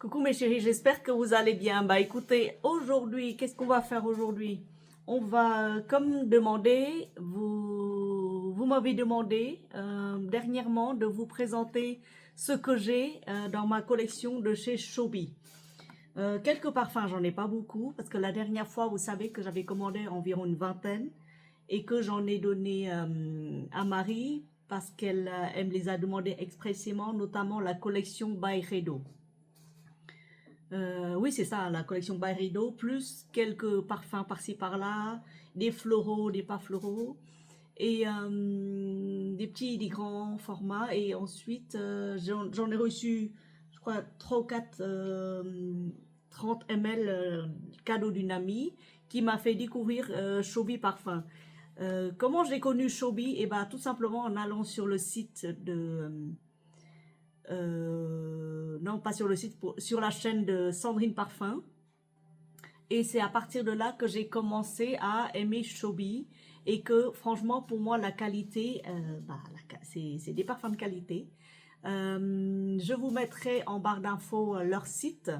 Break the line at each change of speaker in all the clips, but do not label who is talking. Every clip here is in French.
Coucou mes chéris, j'espère que vous allez bien. Bah écoutez, aujourd'hui, qu'est-ce qu'on va faire aujourd'hui? On va, comme demandé, vous m'avez demandé dernièrement de vous présenter ce que j'ai dans ma collection de chez Shobi. Quelques parfums, j'en ai pas beaucoup, parce que la dernière fois, vous savez que j'avais commandé environ une vingtaine et que j'en ai donné à Marie parce qu'elle elle me les a demandés expressément, notamment la collection Byredo. Oui, c'est ça, la collection Byredo, plus quelques parfums par-ci par-là, des floraux, des pas floraux, et des petits, des grands formats. Et ensuite, j'en ai reçu, je crois, 3 ou 4 30 ml cadeau d'une amie qui m'a fait découvrir Shobi Parfum. Comment j'ai connu Shobi? Et ben, tout simplement en allant sur le site de... non, pas sur le site, sur la chaîne de Sandrine Parfum. Et c'est à partir de là que j'ai commencé à aimer Shobi et que franchement pour moi la qualité, c'est des parfums de qualité. Je vous mettrai en barre d'infos leur site.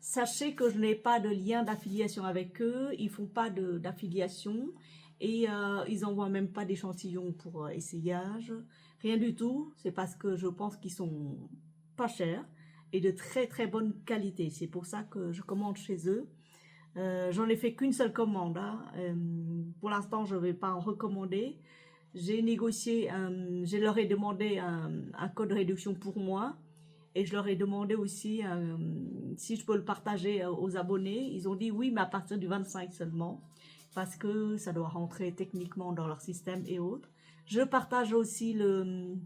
Sachez que je n'ai pas de lien d'affiliation avec eux, ils font pas d'affiliation et ils n'envoient même pas d'échantillons pour essayage, rien du tout. C'est parce que je pense qu'ils sont pas chers et de très très bonne qualité. C'est pour ça que je commande chez eux. J'en ai fait qu'une seule commande. Hein. Pour l'instant, je ne vais pas en recommander. J'ai négocié, je leur ai demandé un code de réduction pour moi. Et je leur ai demandé aussi si je peux le partager aux abonnés. Ils ont dit oui, mais à partir du 25 seulement. Parce que ça doit rentrer techniquement dans leur système et autres. Je partage aussi le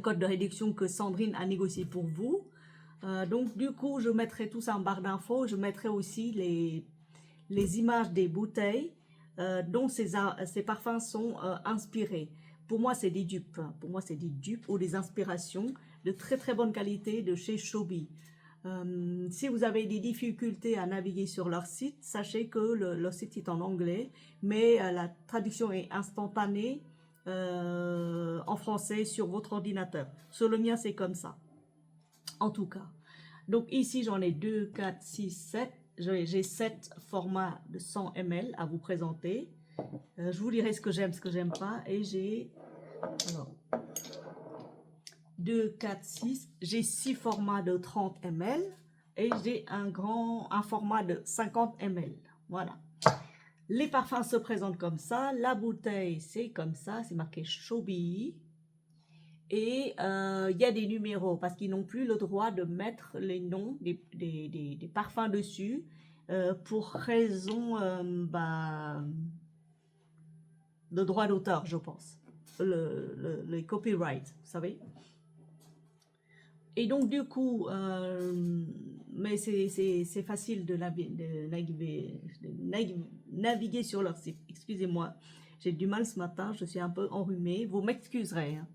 code de réduction que Sandrine a négocié pour vous. Donc du coup, je mettrai tout ça en barre d'infos. Je mettrai aussi les images des bouteilles dont ces parfums sont inspirés. Pour moi, c'est des dupes. Pour moi, c'est des dupes ou des inspirations de très très bonne qualité de chez Shobi. Si vous avez des difficultés à naviguer sur leur site, sachez que leur site est en anglais, mais la traduction est instantanée en français sur votre ordinateur. Sur le mien, c'est comme ça. En tout cas. Donc ici, j'en ai 2, 4, 6, 7. J'ai 7 formats de 100 ml à vous présenter. Je vous dirai ce que j'aime pas. Et j'ai 2, 4, 6. J'ai 6 formats de 30 ml. Et j'ai un format de 50 ml. Voilà. Les parfums se présentent comme ça. La bouteille, c'est comme ça. C'est marqué Shobi. Et il y a des numéros parce qu'ils n'ont plus le droit de mettre les noms des parfums dessus pour raison de droit d'auteur, je pense. Le copyright, vous savez. Et donc du coup, mais c'est facile de naviguer sur leur site. Excusez-moi, j'ai du mal ce matin, je suis un peu enrhumée. Vous m'excuserez. Hein.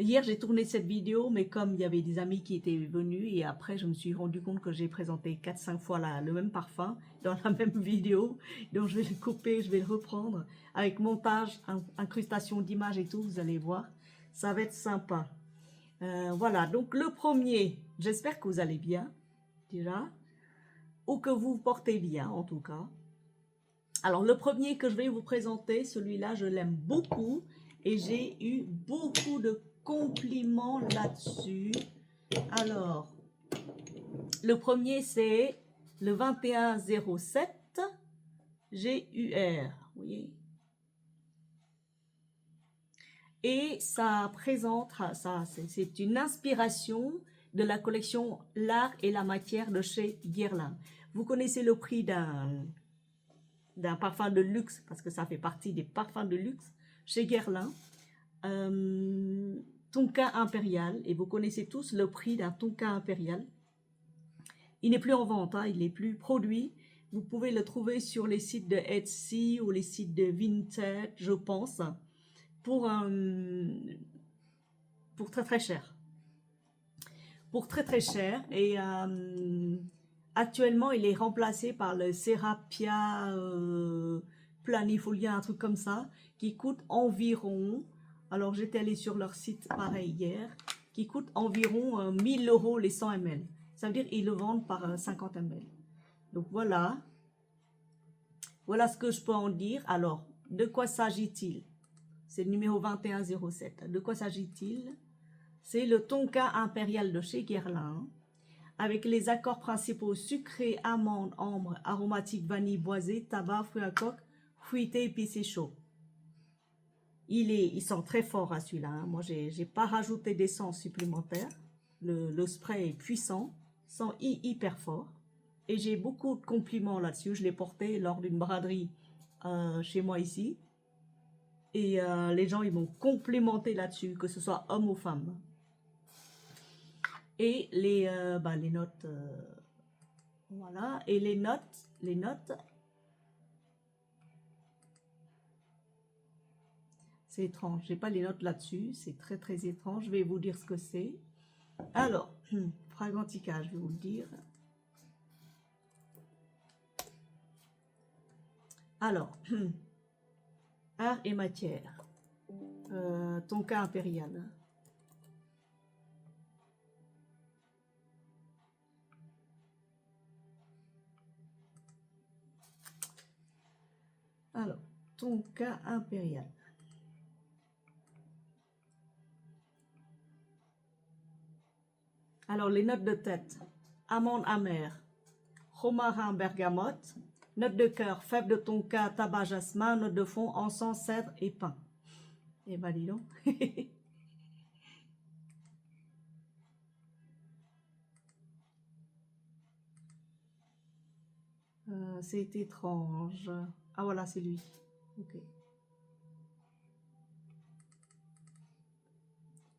Hier, j'ai tourné cette vidéo, mais comme il y avait des amis qui étaient venus, et après, je me suis rendu compte que j'ai présenté 4-5 fois le même parfum dans la même vidéo. Donc, je vais le couper, je vais le reprendre avec montage, incrustation d'images et tout, vous allez voir. Ça va être sympa. Voilà, donc le premier, j'espère que vous allez bien, déjà, ou que vous vous portez bien, en tout cas. Alors, le premier que je vais vous présenter, celui-là, je l'aime beaucoup, et j'ai eu beaucoup de compliments là-dessus. Alors, le premier, c'est le 2107 GUR. Vous voyez? Et ça présente, c'est une inspiration de la collection L'art et la matière de chez Guerlain. Vous connaissez le prix d'un parfum de luxe, parce que ça fait partie des parfums de luxe chez Guerlain. Tonka impérial, et vous connaissez tous le prix d'un Tonka impérial. Il n'est plus en vente, hein, il n'est plus produit. Vous pouvez le trouver sur les sites de Etsy ou les sites de Vinted, je pense, pour très très cher. Pour très très cher. Et actuellement, il est remplacé par le Serapia Planifolia, un truc comme ça, qui coûte environ... Alors, j'étais allée sur leur site, pareil, hier, qui coûte environ 1000 € les 100 ml. Ça veut dire qu'ils le vendent par 50 ml. Donc voilà. Voilà ce que je peux en dire. Alors, de quoi s'agit-il? C'est le numéro 2107. De quoi s'agit-il? C'est le tonka impérial de chez Guerlain, avec les accords principaux sucré, amande, ambre, aromatique, vanille, boisé, tabac, fruits à coque, fruité, épicé chaud. Il sent très fort à celui-là. Hein. Moi, j'ai pas rajouté d'essence supplémentaire. Le spray est puissant, sent hyper fort. Et j'ai beaucoup de compliments là-dessus. Je l'ai porté lors d'une braderie chez moi ici. Et les gens, ils m'ont complimenté là-dessus, que ce soit homme ou femme. Et les notes, voilà. Et les notes, c'est étrange. J'ai pas les notes là-dessus. C'est très, très étrange. Je vais vous dire ce que c'est. Alors, Fragrantica, je vais vous le dire. Alors, art et matière. Tonka impérial. Alors, tonka impérial. Alors, les notes de tête. Amande amère, romarin bergamote, note de cœur, fève de tonka, tabac jasmin, note de fond, encens, cèdre et pin. Et ben dis donc. C'est étrange. Ah voilà, c'est lui. Ok.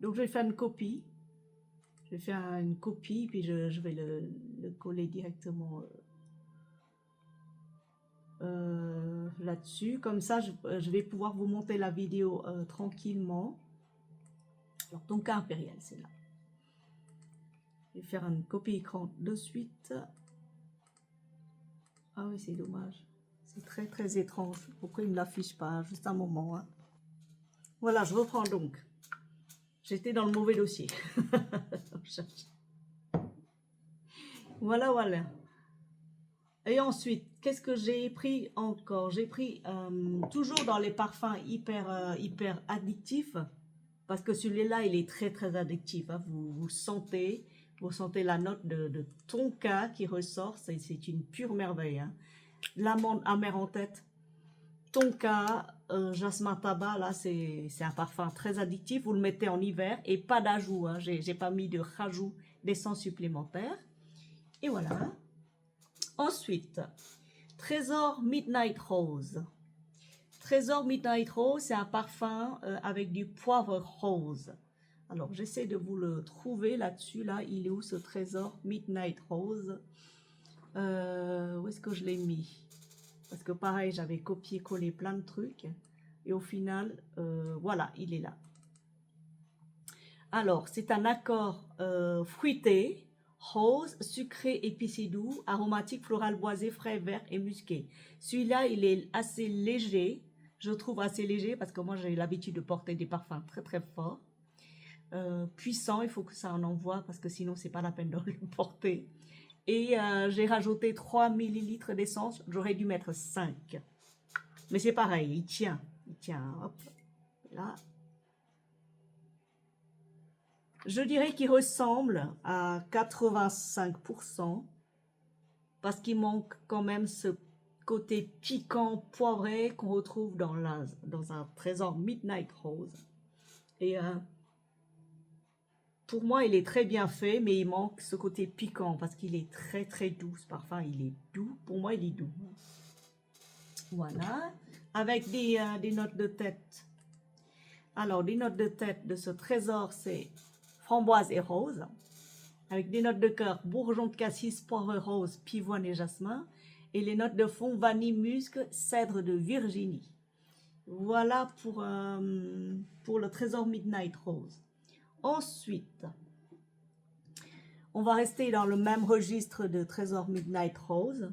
Donc je vais faire une copie. Je vais faire une copie, puis je vais le coller directement là-dessus. Comme ça, je vais pouvoir vous monter la vidéo tranquillement. Alors, Tonka impérial, c'est là. Je vais faire une copie écran de suite. Ah oui, c'est dommage. C'est très, très étrange. Pourquoi il ne l'affiche pas? Juste un moment. Hein. Voilà, je reprends donc. J'étais dans le mauvais dossier. Voilà, voilà. Et ensuite, qu'est-ce que j'ai pris encore? J'ai pris toujours dans les parfums hyper addictifs. Parce que celui-là, il est très, très addictif. Hein. Vous sentez la note de tonka qui ressort. C'est une pure merveille. Hein. L'amande amère en tête. Tonka, jasmin tabac, là, c'est un parfum très addictif. Vous le mettez en hiver et pas d'ajout. Hein. J'ai pas mis de rajout d'essence supplémentaire. Et voilà. Ensuite, Trésor Midnight Rose. Trésor Midnight Rose, c'est un parfum avec du poivre rose. Alors, j'essaie de vous le trouver là-dessus. Là, il est où ce Trésor Midnight Rose? Où est-ce que je l'ai mis? Parce que pareil, j'avais copié-collé plein de trucs. Et au final, voilà, il est là. Alors, c'est un accord fruité, rose, sucré, épicé doux, aromatique, floral, boisé, frais, vert et musqué. Celui-là, il est assez léger. Je trouve assez léger parce que moi, j'ai l'habitude de porter des parfums très, très forts. Puissant, il faut que ça en envoie parce que sinon, c'est pas la peine de le porter. Et j'ai rajouté 3 ml d'essence. J'aurais dû mettre 5. Mais c'est pareil, il tient. Il tient, hop, là. Je dirais qu'il ressemble à 85% parce qu'il manque quand même ce côté piquant, poivré qu'on retrouve dans un Trésor Midnight Rose. Et pour moi, il est très bien fait, mais il manque ce côté piquant parce qu'il est très très doux. Ce parfum, il est doux. Pour moi, il est doux. Voilà. Avec des notes de tête. Alors, des notes de tête de ce trésor, c'est framboise et rose. Avec des notes de cœur, bourgeon de cassis, poivre rose, pivoine et jasmin. Et les notes de fond, vanille, musc, cèdre de Virginie. Voilà pour le trésor Midnight Rose. Ensuite, on va rester dans le même registre de trésor Midnight Rose.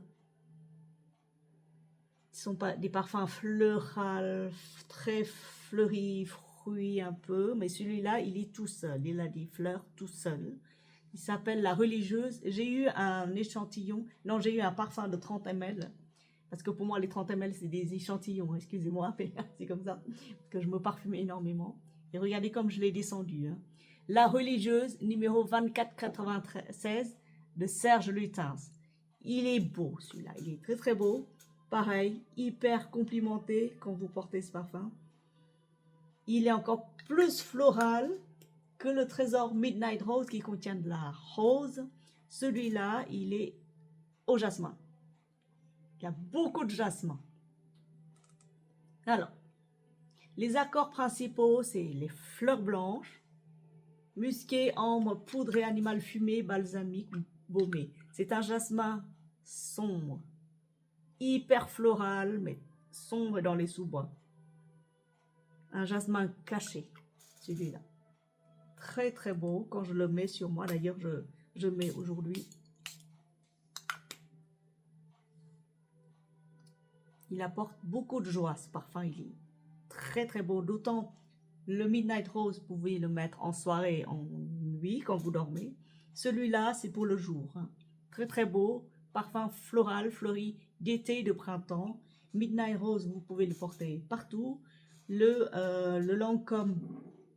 Ce sont pas des parfums floraux, très fleuris, fruits un peu, mais celui-là, il est tout seul. Il a des fleurs tout seul. Il s'appelle La Religieuse. J'ai eu un échantillon. Non, j'ai eu un parfum de 30 ml. Parce que pour moi, les 30 ml, c'est des échantillons. Excusez-moi, mais c'est comme ça. Parce que je me parfume énormément. Et regardez comme je l'ai descendu. Hein. La Religieuse, numéro 2496 de Serge Lutens. Il est beau, celui-là. Il est très, très beau. Pareil, hyper complimenté quand vous portez ce parfum. Il est encore plus floral que le Trésor Midnight Rose qui contient de la rose. Celui-là, il est au jasmin. Il y a beaucoup de jasmin. Alors, les accords principaux, c'est les fleurs blanches, musqué, ambre, poudre et animal fumé, balsamique, baumé. C'est un jasmin sombre, hyper floral, mais sombre dans les sous-bois. Un jasmin caché, celui-là. Très très beau quand je le mets sur moi. D'ailleurs, je mets aujourd'hui. Il apporte beaucoup de joie, ce parfum. Il est très très beau. D'autant le Midnight Rose, vous pouvez le mettre en soirée, en nuit, quand vous dormez. Celui-là, c'est pour le jour. Hein. Très très beau. Parfum floral, fleuri, d'été, de printemps. Midnight Rose, vous pouvez le porter partout. Le Lancôme,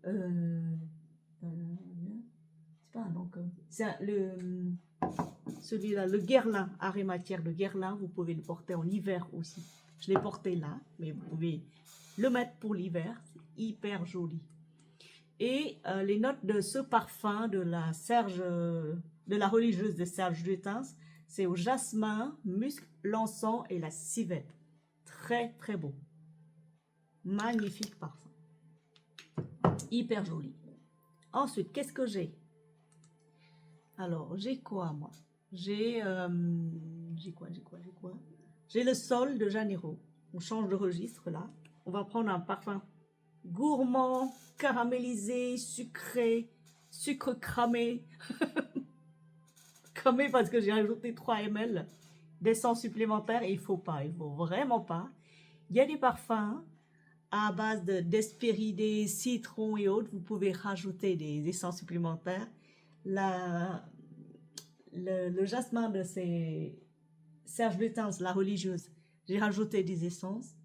c'est pas un Lancôme, c'est celui-là, le Guerlain, arrêt matière de Guerlain, vous pouvez le porter en hiver aussi. Je l'ai porté là, mais vous pouvez le mettre pour l'hiver, c'est hyper joli. Et les notes de ce parfum de la religieuse de Serge Lutens, c'est au jasmin, musc, l'encens et la civette. Très très beau. Magnifique parfum. Hyper joli. Ensuite, qu'est-ce que j'ai? Alors, j'ai quoi moi? J'ai quoi? J'ai le Sol de Janeiro. On change de registre là. On va prendre un parfum gourmand, caramélisé, sucré, sucre cramé. Cramé parce que j'ai rajouté 3 ml d'essence supplémentaire et il faut vraiment pas. Il y a des parfums à base d'hespéridés, citron et autres. Vous pouvez rajouter des essences supplémentaires. Le jasmin de Serge Lutens, la religieuse, j'ai rajouté des essences.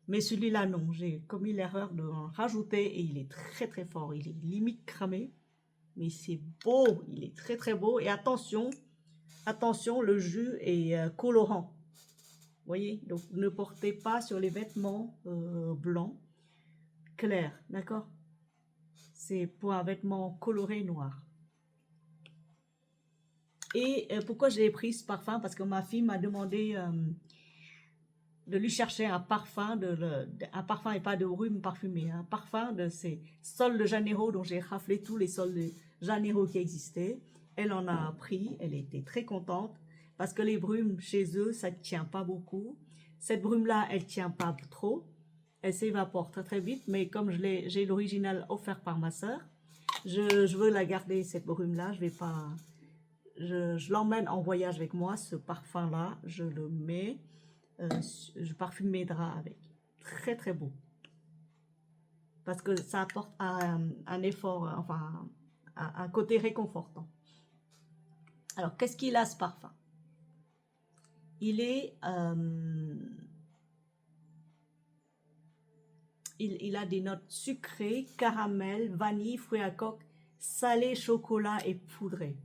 Mais celui-là, non. J'ai commis l'erreur de en rajouter et il est très très fort. Il est limite cramé. Mais c'est beau. Il est très très beau. Et attention, le jus est colorant. Vous voyez? Donc ne portez pas sur les vêtements blancs clairs. D'accord? C'est pour un vêtement coloré noir. Et pourquoi j'ai pris ce parfum? Parce que ma fille m'a demandé de lui chercher un parfum, un parfum et pas de rhume parfumé, un parfum de ces sols de Janeiro dont j'ai raflé tous les sols de Janeiro qui existaient. Elle en a pris, elle était très contente parce que les brumes chez eux, ça ne tient pas beaucoup. Cette brume-là, elle ne tient pas trop, elle s'évapore très très vite, mais comme j'ai l'original offert par ma soeur, je veux la garder cette brume-là, je vais pas... Je l'emmène en voyage avec moi, ce parfum-là, je le mets, je parfume mes draps avec. Très très beau. Parce que ça apporte un effort, enfin, un côté réconfortant. Alors, qu'est-ce qu'il a ce parfum? Il est... il a des notes sucrées, caramel, vanille, fruits à coque, salé, chocolat et poudré.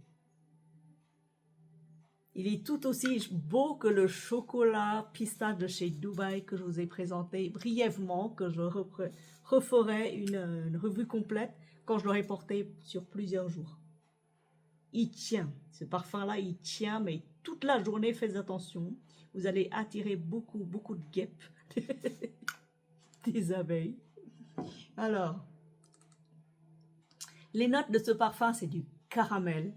Il est tout aussi beau que le chocolat pistache de chez Dubaï que je vous ai présenté brièvement, que je referai une revue complète quand je l'aurai porté sur plusieurs jours. Il tient, ce parfum-là, il tient, mais toute la journée, faites attention. Vous allez attirer beaucoup de guêpes, des abeilles. Alors, les notes de ce parfum, c'est du caramel,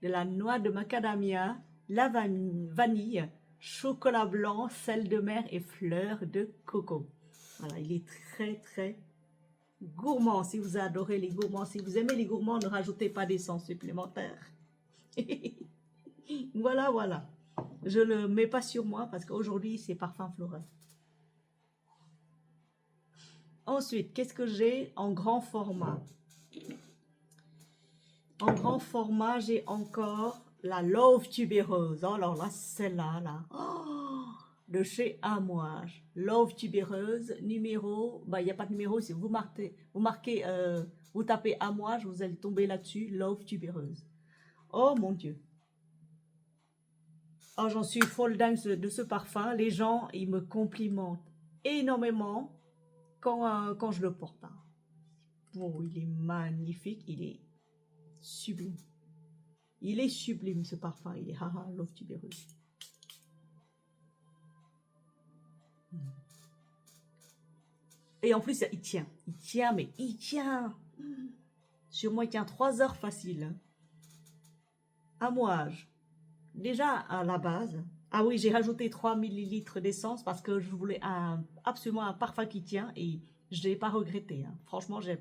de la noix de macadamia, la vanille, chocolat blanc, sel de mer et fleurs de coco. Voilà, il est très très gourmand. Si vous adorez les gourmands, si vous aimez les gourmands, ne rajoutez pas d'essence supplémentaire. Voilà. Je ne le mets pas sur moi parce qu'aujourd'hui, c'est parfum floral. Ensuite, qu'est-ce que j'ai en grand format? En grand format, j'ai encore la Love tubéreuse. Oh, alors là, celle-là, là. Oh, de chez Amouage. Love tubéreuse, numéro. Bah, il n'y a pas de numéro. Si vous tapez Amouage, vous allez tomber là-dessus. Love tubéreuse. Oh mon Dieu. Oh, j'en suis folle dingue de ce parfum. Les gens, ils me complimentent énormément quand je le porte. Hein. Oh, il est magnifique. Il est sublime. Il est sublime ce parfum. Il est haha, Love tubéreuse. Et en plus, il tient. Il tient, mais il tient. Sur moi, il tient 3 heures facile. Hein. Amouage. Déjà, à la base. Ah oui, j'ai rajouté 3 millilitres d'essence parce que je voulais absolument un parfum qui tient et je n'ai pas regretté. Hein. Franchement, je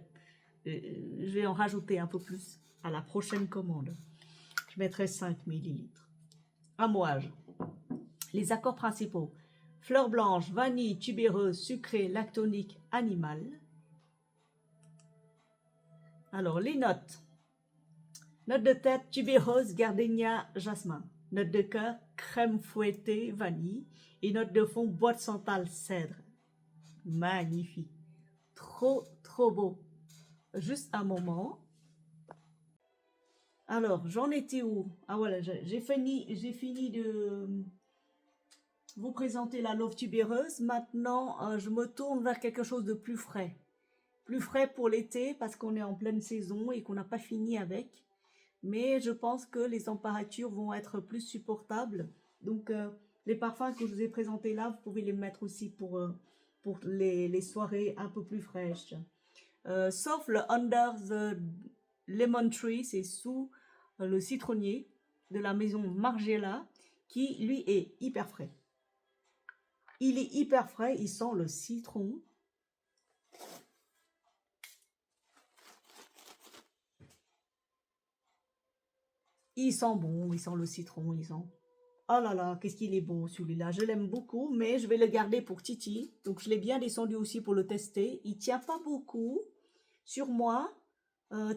vais en rajouter un peu plus à la prochaine commande. Je mettrai 5 millilitres. Amouage. Les accords principaux. Fleur blanche, vanille, tubéreuse, sucrée, lactonique, animal. Alors, les notes. Note de tête, tubéreuse, gardénia, jasmin. Note de cœur, crème fouettée, vanille. Et note de fond, bois de santal, cèdre. Magnifique. Trop, trop beau. Juste un moment. Alors, j'en étais où? Ah voilà, j'ai fini de vous présenter la Love tubéreuse. Maintenant, je me tourne vers quelque chose de plus frais. Plus frais pour l'été parce qu'on est en pleine saison et qu'on n'a pas fini avec. Mais je pense que les températures vont être plus supportables. Donc, les parfums que je vous ai présentés là, vous pouvez les mettre aussi pour les soirées un peu plus fraîches. Sauf le Under the Lemon Tree, c'est sous le citronnier de la maison Margiela, qui lui est hyper frais. Il est hyper frais, il sent le citron. Il sent bon, il sent le citron, il sent... Oh là là, qu'est-ce qu'il est beau celui-là. Je l'aime beaucoup, mais je vais le garder pour Titi. Donc je l'ai bien descendu aussi pour le tester. Il tient pas beaucoup sur moi.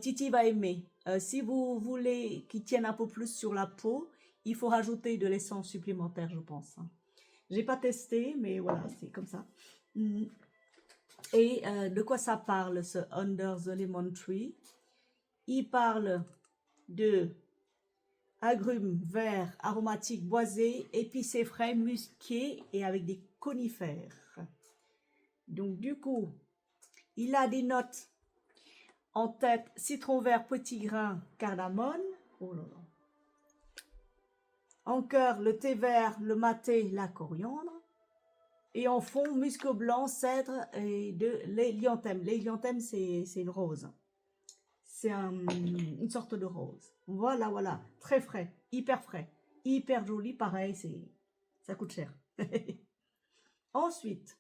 Titi va aimer. Si vous voulez qu'il tienne un peu plus sur la peau, il faut rajouter de l'essence supplémentaire, je pense. J'ai pas testé, mais voilà, c'est comme ça. Et de quoi ça parle, ce Under the Lemon Tree? Il parle de agrumes verts, aromatiques, boisés, épicés, frais, musqués et avec des conifères. Donc du coup, il a des notes en tête, citron vert, petit grain, cardamone. Oh là là. En cœur, le thé vert, le maté, la coriandre. Et en fond, musc blanc, cèdre et de l'hélianthème. L'hélianthème, c'est une rose. C'est une sorte de rose. Voilà, voilà. Très frais, hyper joli. Pareil, ça coûte cher. Ensuite,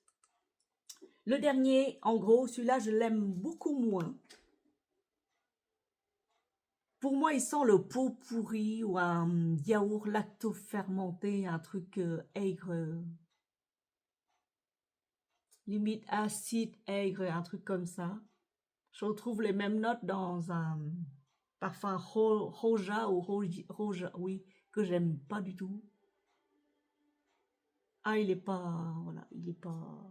le dernier, en gros, celui-là, je l'aime beaucoup moins. Pour moi, il sent le pot pourri ou un yaourt lacto-fermenté, un truc aigre. Limite acide, aigre, un truc comme ça. Je retrouve les mêmes notes dans un parfum Roja ou Roja, oui, que j'aime pas du tout. Ah, il est pas, voilà, il est pas...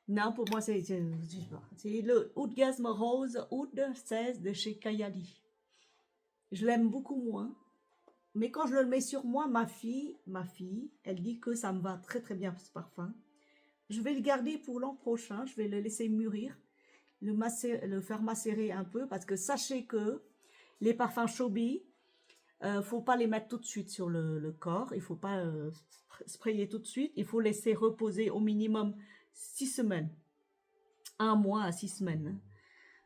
Non, pour moi, c'est le Oudgasme Rose Oud 16 de chez Kayali. Je l'aime beaucoup moins. Mais quand je le mets sur moi, ma fille, elle dit que ça me va très très bien ce parfum. Je vais le garder pour l'an prochain. Je vais le laisser mûrir, le faire macérer un peu parce que sachez que les parfums Chobi, faut pas les mettre tout de suite sur le corps. Il faut pas sprayer tout de suite. Il faut laisser reposer au minimum 6 semaines. 1 mois à 6 semaines.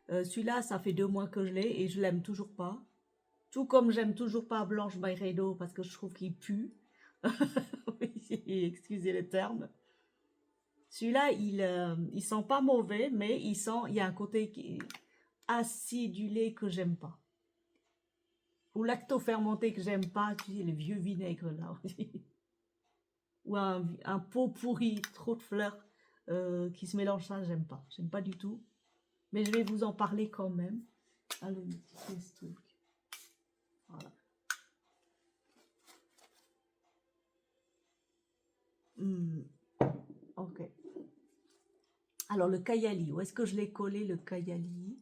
Celui-là, ça fait 2 mois que je l'ai et je l'aime toujours pas. Tout comme j'aime toujours pas Blanche Byredo parce que je trouve qu'il pue. Excusez le terme. Celui-là, il sent pas mauvais, mais il y a un côté acidulé que j'aime pas. Ou lacto-fermenté que j'aime pas, tu sais, les vieux vinaigres là. Ou un pot pourri, trop de fleurs qui se mélangent, ça, j'aime pas. J'aime pas du tout. Mais je vais vous en parler quand même. Allez, ce truc. Voilà. Ok. Alors, le Kayali. Où est-ce que je l'ai collé, le Kayali?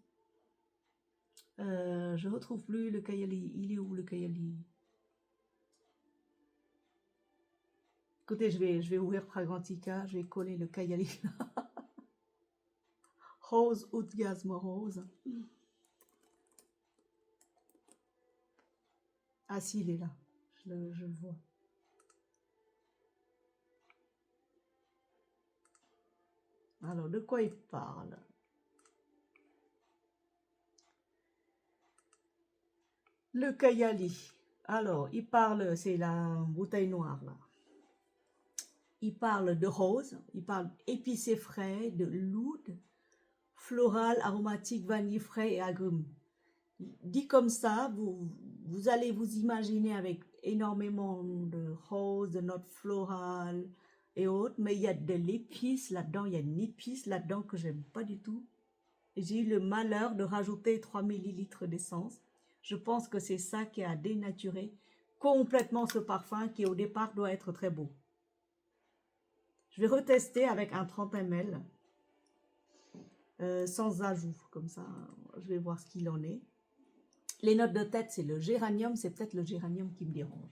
Je retrouve plus le Kayali. Il est où, le Kayali? Écoutez, je vais ouvrir Fragrantica. Je vais coller le Kayali. Rose, Outgasme Rose. Ah si, il est là. Je le vois. Alors, de quoi il parle? Le Kayali. Alors, il parle, c'est la bouteille noire là. Il parle de rose, il parle épicé frais, de l'oud, floral, aromatique, vanille frais et agrumes. Dit comme ça, vous allez vous imaginer avec énormément de rose, de notes florales et autres, mais il y a de l'épice là-dedans, il y a une épice là-dedans que j'aime pas du tout. J'ai eu le malheur de rajouter 3 millilitres d'essence. Je pense que c'est ça qui a dénaturé complètement ce parfum qui au départ doit être très beau. Je vais retester avec un 30 ml sans ajout, comme ça je vais voir ce qu'il en est. Les notes de tête, c'est le géranium, c'est peut-être le géranium qui me dérange.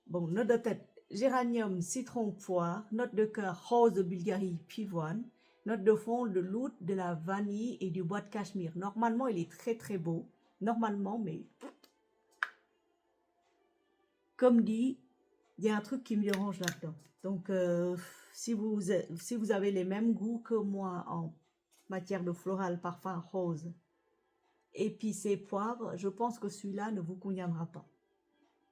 Bon, note de tête, géranium, citron, poire, note de cœur, rose de Bulgarie, pivoine, note de fond, de l'oud, de la vanille et du bois de cachemire. Normalement, il est très très beau. Normalement, mais comme dit, il y a un truc qui me dérange là-dedans. Donc, si vous avez les mêmes goûts que moi en matière de floral, parfum, rose, épicé, poivre, je pense que celui-là ne vous conviendra pas.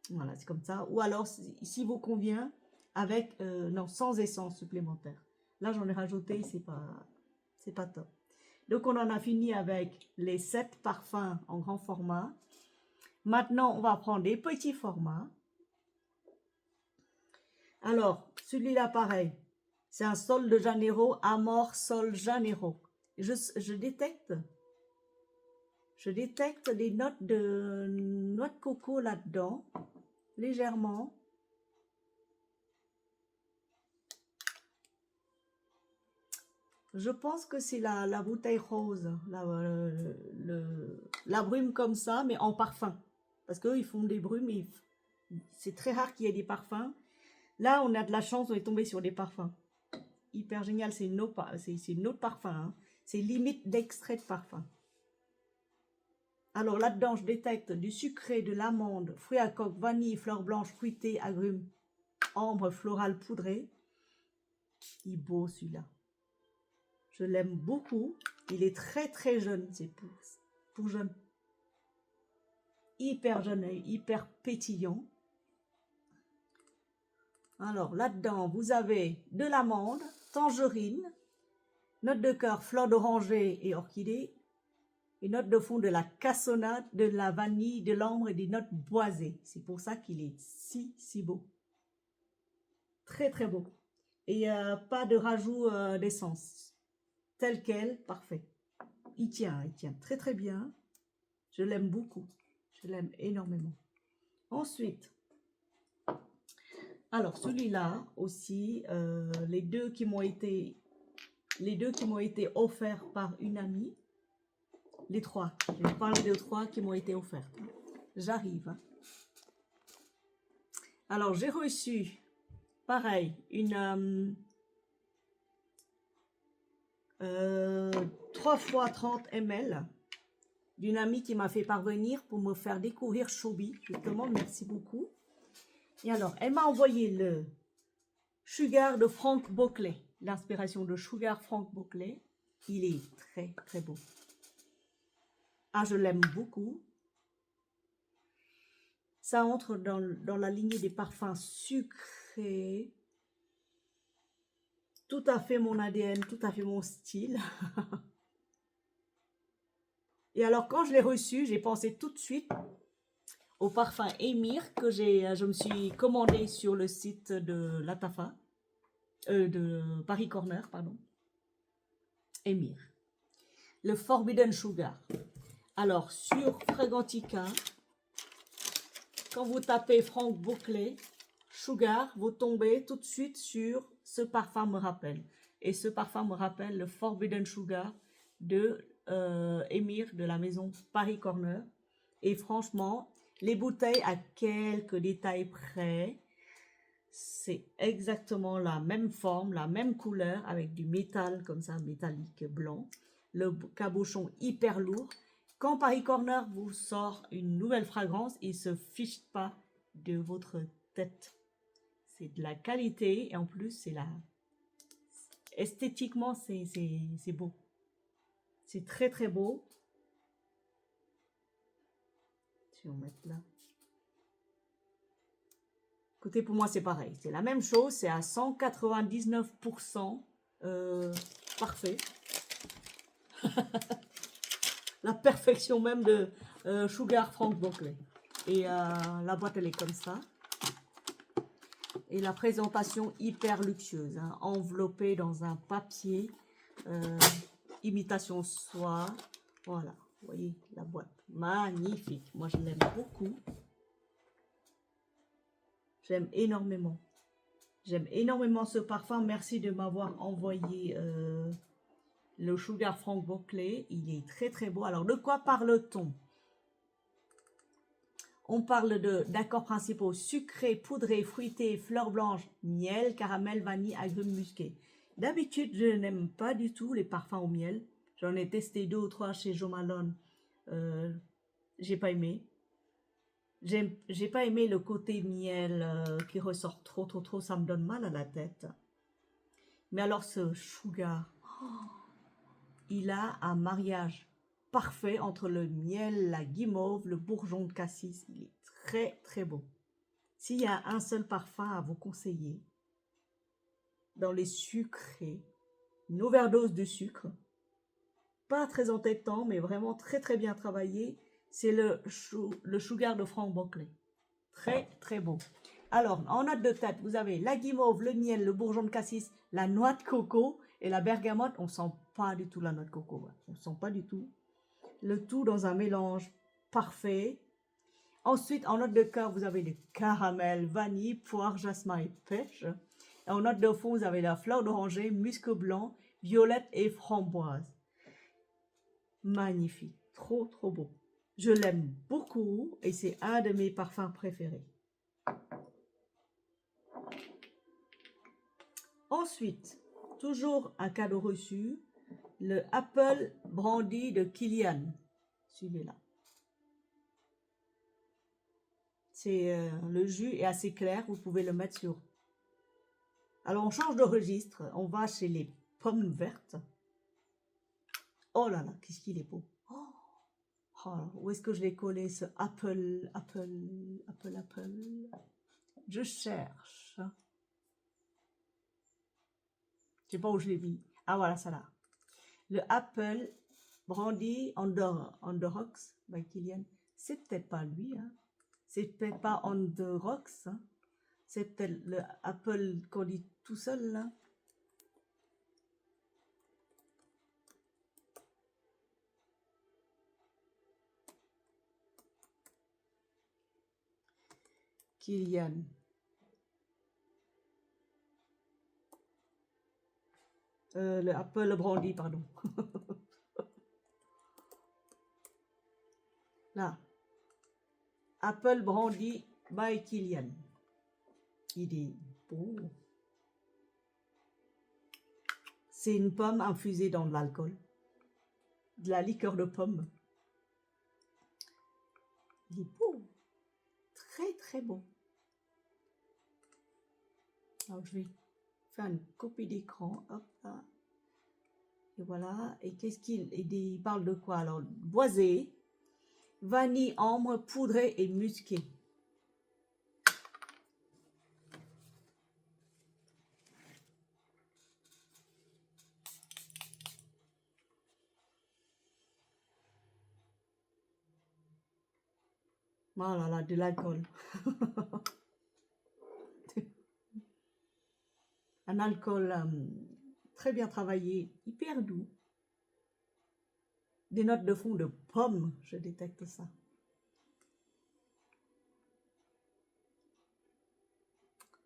Voilà, c'est comme ça. Ou alors, si vous convient, avec, non, sans essence supplémentaire. Là, j'en ai rajouté, c'est pas top. Donc, on en a fini avec les 7 parfums en grand format. Maintenant, on va prendre des petits formats. Alors, celui-là, pareil. C'est un Sol de Janeiro, Amor Sol Janeiro. Je détecte des notes de noix de coco là-dedans, légèrement. Je pense que c'est la bouteille rose, la brume comme ça, mais en parfum. Parce qu'eux, ils font des brumes, c'est très rare qu'il y ait des parfums. Là, on a de la chance, on est tombé sur des parfums. Hyper génial, c'est une autre parfum. Hein. C'est limite d'extrait de parfum. Alors là-dedans, je détecte du sucré, de l'amande, fruits à coque, vanille, fleurs blanches, fruitées, agrumes, ambre, floral poudré. Il est beau celui-là. Je l'aime beaucoup. Il est très très jeune, c'est pour jeune. Hyper jeune, hyper pétillant. Alors là-dedans, vous avez de l'amande, tangerine, note de cœur, fleur d'oranger et orchidée, et note de fond de la cassonade, de la vanille, de l'ambre et des notes boisées. C'est pour ça qu'il est si beau. Très très beau. Et pas de rajout d'essence. Tel quel, parfait. Il tient très très bien. Je l'aime beaucoup. Je l'aime énormément. Ensuite, alors celui-là aussi, les deux qui m'ont été offerts par une amie. Les 3. Je vais parler de 3 qui m'ont été offerts. J'arrive. Hein. Alors, j'ai reçu, pareil, une 3 fois 30 ml d'une amie qui m'a fait parvenir pour me faire découvrir Chobi. Justement, merci beaucoup. Et alors, elle m'a envoyé le Sugar de Frank Boclet. L'inspiration de Sugar Frank Boclet. Il est très, très beau. Ah, je l'aime beaucoup. Ça entre dans la lignée des parfums sucrés. Tout à fait mon ADN, tout à fait mon style. Et alors, quand je l'ai reçu, j'ai pensé tout de suite au parfum Émir que je me suis commandé sur le site de Latafa. de Paris Corner, pardon. Émir. Le Forbidden Sugar. Alors, sur Fragrantica, quand vous tapez Franck Bouclé, Sugar, vous tombez tout de suite sur ce parfum me rappelle. Et ce parfum me rappelle le Forbidden Sugar de Émir de la maison Paris Corner. Et franchement, les bouteilles à quelques détails près, c'est exactement la même forme, la même couleur avec du métal comme ça, métallique blanc. Le cabochon hyper lourd. Quand Paris Corner vous sort une nouvelle fragrance, il ne se fiche pas de votre tête. C'est de la qualité et en plus, c'est la... esthétiquement, c'est beau. C'est très très beau. Je vais en mettre là. Écoutez, pour moi, c'est pareil. C'est la même chose. C'est à 199% parfait. La perfection même de Sugar Franck Bouclé. Et la boîte, elle est comme ça. Et la présentation hyper luxueuse. Hein, enveloppée dans un papier. Imitation soie. Voilà. Vous voyez la boîte. Magnifique. Moi, je l'aime beaucoup. J'aime énormément. J'aime énormément ce parfum. Merci de m'avoir envoyé le Sugar Franck Bouclé. Il est très très beau. Alors, de quoi parle-t-on? On parle d'accords principaux sucré, poudré, fruité, fleurs blanches, miel, caramel, vanille, agrumes musqués. D'habitude, je n'aime pas du tout les parfums au miel. J'en ai testé 2 ou 3 chez Jo Malone. J'ai pas aimé. J'ai pas aimé le côté miel qui ressort trop. Ça me donne mal à la tête. Mais alors ce Sugar, il a un mariage parfait entre le miel, la guimauve, le bourgeon de cassis. Il est très très beau. S'il y a un seul parfum à vous conseiller, dans les sucrés, une overdose de sucre, pas très entêtant, mais vraiment très très bien travaillé, c'est le Sugar de Franck Bouclé. Très très beau. Alors, en note de tête, vous avez la guimauve, le miel, le bourgeon de cassis, la noix de coco et la bergamote. On ne sent pas du tout la noix de coco. On ne sent pas du tout. Le tout dans un mélange parfait. Ensuite, en note de cœur, vous avez le caramel, vanille, poire, jasmin et pêche. Et en note de fond, vous avez la fleur d'oranger, musc blanc, violette et framboise. Magnifique. Trop, trop beau. Je l'aime beaucoup et c'est un de mes parfums préférés. Ensuite, toujours un cadeau reçu, le Apple Brandy de Kilian. Celui-là. C'est le jus est assez clair, vous pouvez le mettre sur. Alors on change de registre, on va chez les pommes vertes. Oh là là, qu'est-ce qu'il est beau. Oh, où est-ce que je l'ai collé ce Apple. Je cherche. Je ne sais pas où je l'ai mis. Ah voilà, ça là. Le Apple Brandy on the Rocks by Kilian. C'est peut-être pas lui, hein. C'est peut-être pas on the Rocks. Hein. C'est peut-être le Apple qu'on dit tout seul là. Kilian. Le Apple Brandy, pardon. Là. Apple Brandy by Kilian. Il est beau. C'est une pomme infusée dans de l'alcool. De la liqueur de pomme. Il est beau. Très très beau. Alors je vais faire une copie d'écran. Hop là. Et voilà. Et qu'est-ce il parle de quoi alors? Boisé, vanille, ambre, poudré et musqué. Oh là là, de l'alcool. Un alcool très bien travaillé, hyper doux. Des notes de fond de pomme, je détecte ça.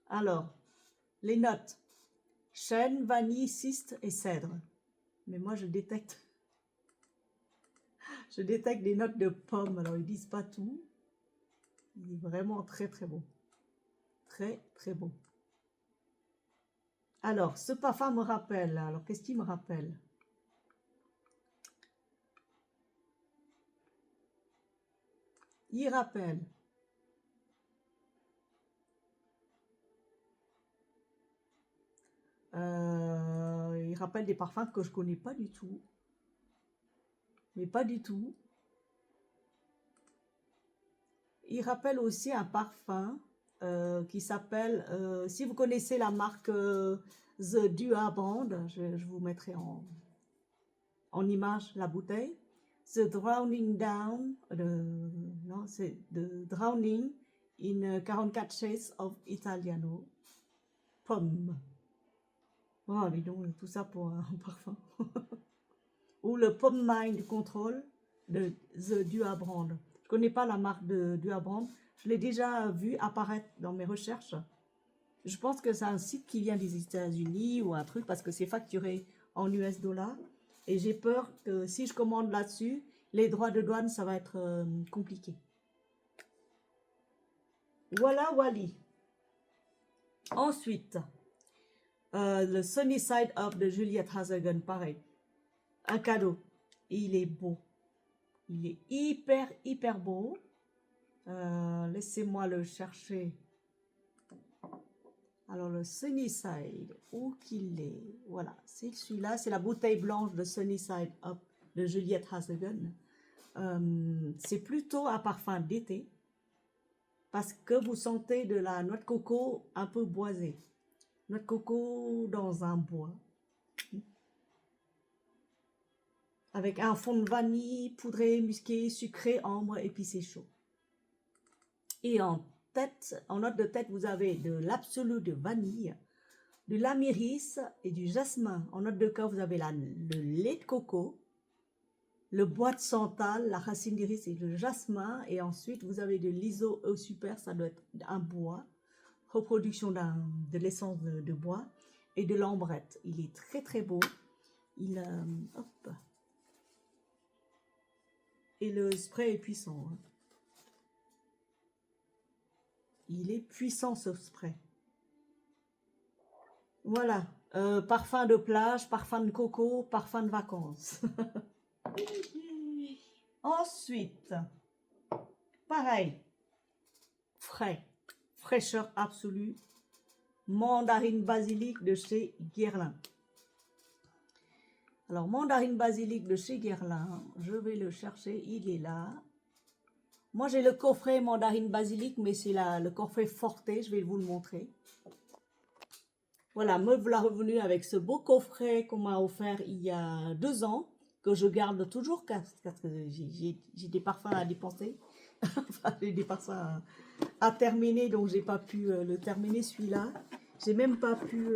Alors, les notes. Chêne, vanille, ciste et cèdre. Mais moi, je détecte des notes de pomme. Alors, ils disent pas tout. Il est vraiment très, très beau. Très, très beau. Alors, ce parfum me rappelle. Alors, qu'est-ce qu'il me rappelle? Il rappelle. Il rappelle des parfums que je connais pas du tout. Mais pas du tout. Il rappelle aussi un parfum qui s'appelle, si vous connaissez la marque The Dua Brand, je vous mettrai en image la bouteille. The Drowning Down, non, c'est The Drowning in 44 Shades of Italiano. Pomme. Oh, dis donc, tout ça pour un parfum. Ou le Pomme Mind Control de The Dua Brand. Je connais pas la marque de Dua Brand. Je l'ai déjà vu apparaître dans mes recherches. Je pense que c'est un site qui vient des États-Unis ou un truc parce que c'est facturé en US dollars. Et j'ai peur que si je commande là-dessus, les droits de douane, ça va être compliqué. Voilà, Wally. Ensuite, le Sunny Side Up de Juliette Hazelgun, pareil. Un cadeau. Il est beau. Il est hyper, hyper beau. Laissez-moi le chercher. Alors, le Sunnyside, où qu'il est? Voilà, c'est celui-là. C'est la bouteille blanche de Sunnyside Up de Juliette Hazelgun. C'est plutôt un parfum d'été parce que vous sentez de la noix de coco un peu boisée. Noix de coco dans un bois. Avec un fond de vanille, poudré, musqué, sucré, ambre, épicé chaud. Et en note de tête, vous avez de l'absolu de vanille, de l'amiris et du jasmin. En note de cœur, vous avez le lait de coco, le bois de santal, la racine d'iris et le jasmin. Et ensuite, vous avez de l'iso super, ça doit être un bois, reproduction de l'essence de bois et de l'ambrette. Il est très très beau. Hop. Et le spray est puissant. Hein. Il est puissant ce spray. Voilà. Parfum de plage, parfum de coco, parfum de vacances. Ensuite, pareil. Frais. Fraîcheur absolue. Mandarine basilic de chez Guerlain. Alors, mandarine basilic de chez Guerlain, je vais le chercher, il est là. Moi, j'ai le coffret mandarine basilic, mais c'est le coffret Forte, je vais vous le montrer. Voilà, me voilà revenu avec ce beau coffret qu'on m'a offert il y a 2 ans, que je garde toujours, parce que j'ai des parfums à dépenser. Enfin, j'ai des parfums à terminer, donc j'ai pas pu le terminer celui-là. J'ai même pas pu...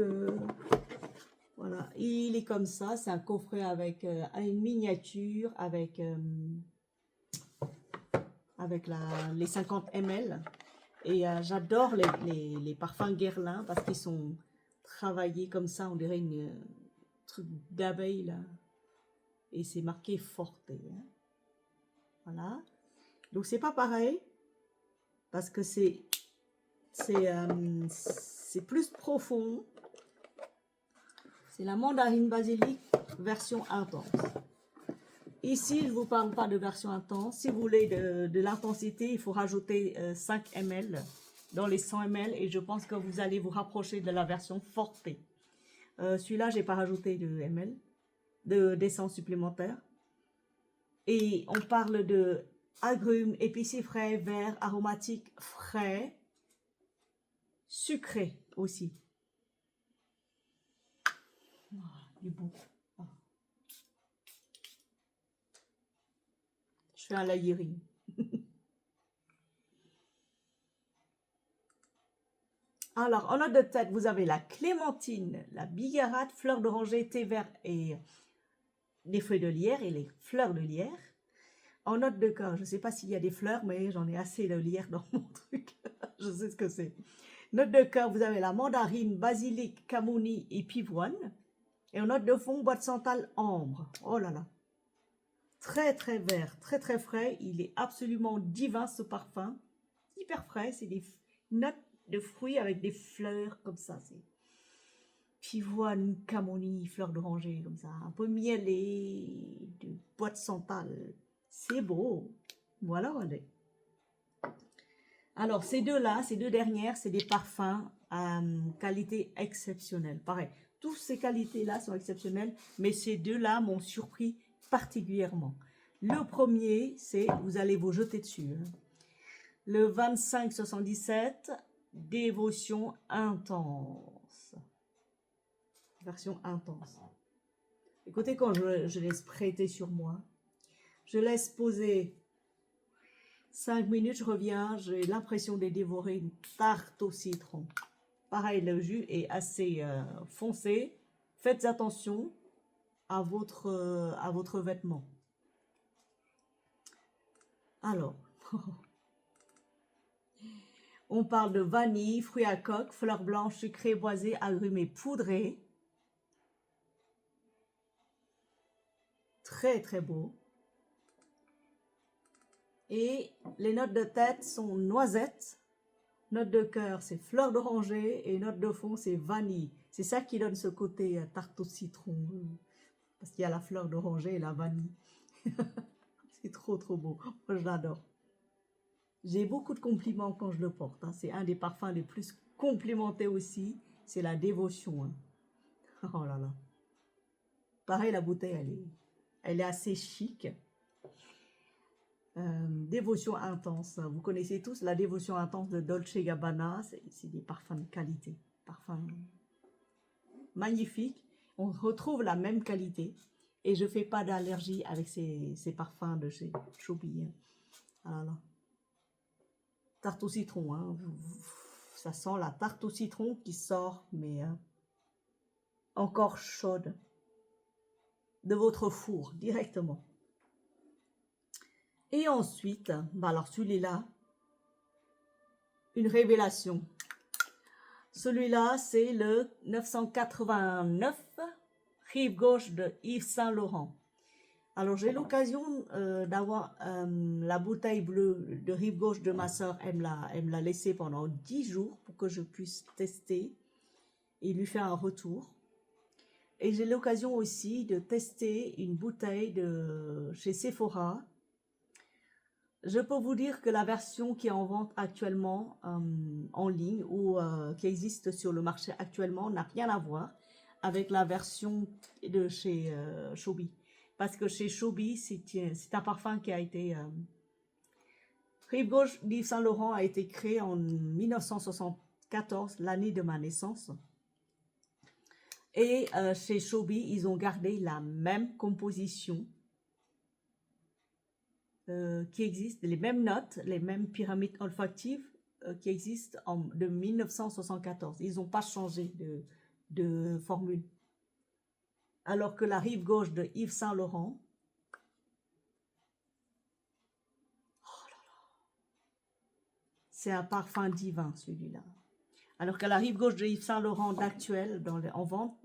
voilà, il est comme ça, c'est un coffret avec une miniature, avec les 50 ml. Et j'adore les parfums Guerlain parce qu'ils sont travaillés comme ça, on dirait une truc d'abeille là. Et c'est marqué Forte. Hein. Voilà. Donc c'est pas pareil parce que c'est plus profond. C'est la mandarine basilic version intense. Ici, je ne vous parle pas de version intense. Si vous voulez de l'intensité, il faut rajouter 5 ml dans les 100 ml et je pense que vous allez vous rapprocher de la version Forte. Celui-là, je n'ai pas rajouté de ml, d'essence supplémentaire. Et on parle de agrumes, épicés frais, verts, aromatiques frais, sucrés aussi. Oh, il est beau. Oh. Je fais un layering. Alors, en note de tête, vous avez la clémentine, la bigarade, fleur d'oranger, thé vert et les feuilles de lierre et les fleurs de lierre. En note de cœur, je ne sais pas s'il y a des fleurs, mais j'en ai assez de lierre dans mon truc. Je sais ce que c'est. Note de cœur, vous avez la mandarine, basilic, camomille et pivoine. Et en note de fond, bois de santal, ambre. Oh là là. Très très vert, très très frais. Il est absolument divin ce parfum. Hyper frais, c'est des notes de fruits avec des fleurs comme ça. C'est pivoine, camomille, fleur d'oranger comme ça. Un peu mielé, de bois de santal. C'est beau. Voilà, voilà. Alors, ces deux-là, ces deux dernières, c'est des parfums à qualité exceptionnelle. Pareil, toutes ces qualités-là sont exceptionnelles, mais ces deux-là m'ont surpris particulièrement. Le premier, c'est, vous allez vous jeter dessus, hein. Le 2577, dévotion intense. Version intense. Écoutez, quand je laisse prêter sur moi, je laisse poser 5 minutes, je reviens, j'ai l'impression de dévorer une tarte au citron. Pareil, le jus est assez foncé. Faites attention à votre vêtement. Alors, on parle de vanille, fruits à coque, fleurs blanches, sucrées, boisées, agrumées, poudrées. Très, très beau. Et les notes de tête sont noisettes. Note de cœur, c'est fleur d'oranger. Et note de fond, c'est vanille. C'est ça qui donne ce côté tarte au citron. Parce qu'il y a la fleur d'oranger et la vanille. C'est trop, trop beau. Moi, je l'adore. J'ai beaucoup de compliments quand je le porte, hein. C'est un des parfums les plus complimentés aussi. C'est la dévotion, hein. Oh là là. Pareil, la bouteille, elle est assez chic. Dévotion intense. Vous connaissez tous la dévotion intense de Dolce Gabbana. C'est des parfums de qualité. Parfums magnifiques. On retrouve la même qualité. Et je ne fais pas d'allergie avec ces parfums de chez Chobby. Voilà. Tarte au citron. Hein. Ça sent la tarte au citron qui sort, mais encore chaude. De votre four, directement. Et ensuite, bah alors celui-là, une révélation. Celui-là, c'est le 989, Rive Gauche de Yves Saint Laurent. Alors, j'ai l'occasion d'avoir la bouteille bleue de Rive Gauche de ma soeur. Elle me l'a laissée pendant 10 jours pour que je puisse tester et lui faire un retour. Et j'ai l'occasion aussi de tester une bouteille de chez Sephora. Je peux vous dire que la version qui est en vente actuellement en ligne ou qui existe sur le marché actuellement n'a rien à voir avec la version de chez Chobby. Parce que chez Chobby, c'est un parfum qui a été... Rive Gauche d'Yves Saint Laurent a été créé en 1974, l'année de ma naissance. Et chez Chobby, ils ont gardé la même composition qui existe, les mêmes notes, les mêmes pyramides olfactives qui existent de 1974. Ils n'ont pas changé de formule. Alors que la Rive Gauche de Yves Saint Laurent, oh là là, c'est un parfum divin celui-là. Alors que la Rive Gauche de Yves Saint Laurent d'actuel en vente,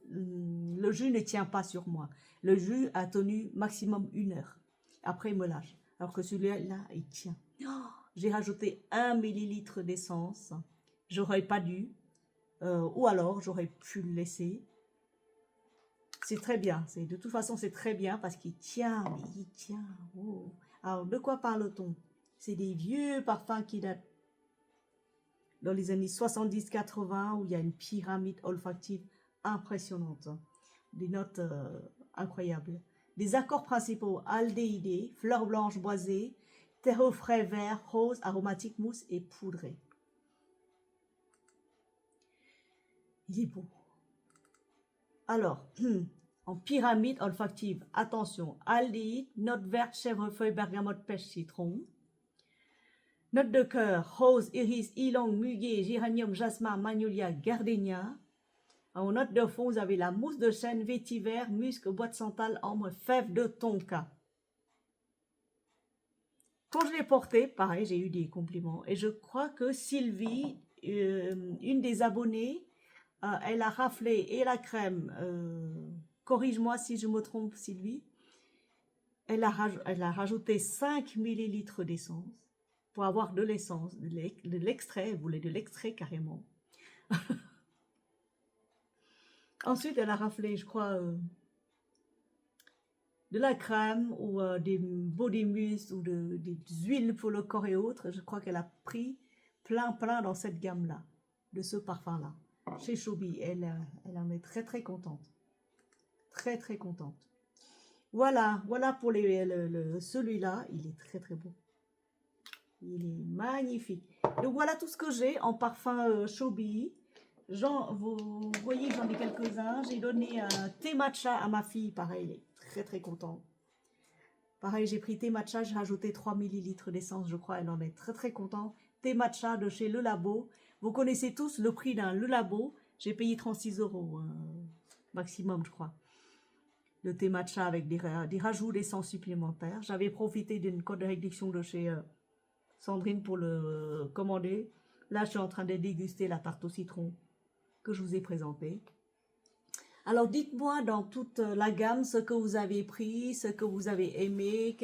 le jus ne tient pas sur moi. Le jus a tenu maximum 1 heure. Après, il me lâche. Alors que celui-là, il tient. Oh, j'ai rajouté 1 millilitre d'essence. J'aurais pas dû. Ou alors, j'aurais pu le laisser. C'est très bien. De toute façon, c'est très bien parce qu'il tient. Mais il tient. Oh. Alors, de quoi parle-t-on? C'est des vieux parfums qui datent dans les années 70-80 où il y a une pyramide olfactive impressionnante. Des notes incroyables. Des accords principaux, aldéhyde, fleurs blanches boisées, terreau frais vert, rose, aromatique, mousse et poudré. Il est beau. Alors, en pyramide olfactive, attention, aldéhyde, notes vertes, chèvrefeuille, bergamote, pêche, citron. Note de cœur, rose, iris, ylang, muguet, géranium, jasmin, magnolia, gardénia. En note de fond, vous avez la mousse de chêne, vétiver, musc, bois de santal, ambre, fève de tonka. Quand je l'ai porté, pareil, j'ai eu des compliments. Et je crois que Sylvie, une des abonnées, elle a raflé et la crème, corrige-moi si je me trompe Sylvie, elle a rajouté 5 millilitres d'essence pour avoir de l'essence, de l'extrait, elle voulait de l'extrait carrément. Ensuite, elle a raflé, je crois, de la crème ou des body mousse ou des huiles pour le corps et autres. Je crois qu'elle a pris plein dans cette gamme-là, de ce parfum-là. Chez Chobi, elle en est très contente. Très contente. Voilà pour celui-là, il est très beau. Il est magnifique. Donc voilà tout ce que j'ai en parfum Chobi. Vous voyez, j'en ai quelques-uns. J'ai donné un thé matcha à ma fille, pareil, elle est très contente. Pareil, j'ai pris thé matcha, j'ai rajouté 3 millilitres d'essence, je crois, elle en est très contente. Thé matcha de chez Le Labo. Vous connaissez tous le prix d'un Le Labo. J'ai payé 36 € maximum, je crois. Le thé matcha avec des rajouts d'essence supplémentaires. J'avais profité d'une code de réduction de chez Sandrine pour le commander. Là, je suis en train de déguster la tarte au citron que je vous ai présentée. Alors, dites-moi dans toute la gamme ce que vous avez pris, ce que vous avez aimé.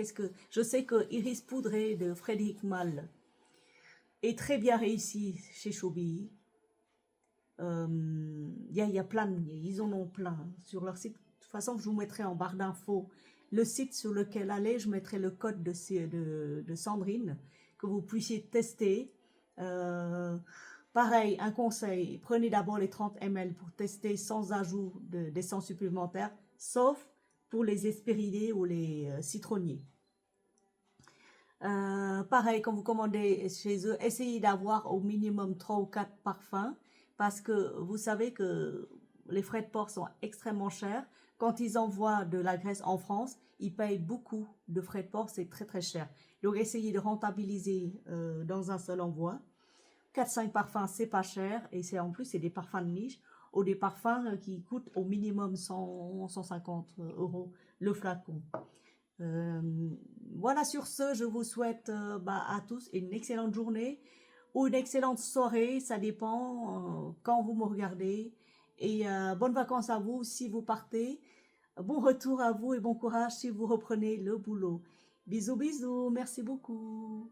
Je sais que Iris Poudré de Frédéric Malle est très bien réussi chez Chobi. Il y a plein, ils en ont plein sur leur site. De toute façon, je vous mettrai en barre d'infos le site sur lequel aller. Je mettrai le code de Sandrine que vous puissiez tester. Pareil, un conseil, prenez d'abord les 30 ml pour tester sans ajout d'essence supplémentaire, sauf pour les hespéridés ou les citronniers. Pareil, quand vous commandez chez eux, essayez d'avoir au minimum 3 ou 4 parfums, parce que vous savez que les frais de port sont extrêmement chers. Quand ils envoient de la graisse en France, ils payent beaucoup de frais de port, c'est très cher. Donc essayez de rentabiliser dans un seul envoi. 4-5 parfums, c'est pas cher, et en plus c'est des parfums de niche, ou des parfums qui coûtent au minimum 100-150 € le flacon. Voilà, sur ce, je vous souhaite à tous une excellente journée ou une excellente soirée, ça dépend quand vous me regardez, et bonnes vacances à vous si vous partez, bon retour à vous et bon courage si vous reprenez le boulot. Bisous, merci beaucoup.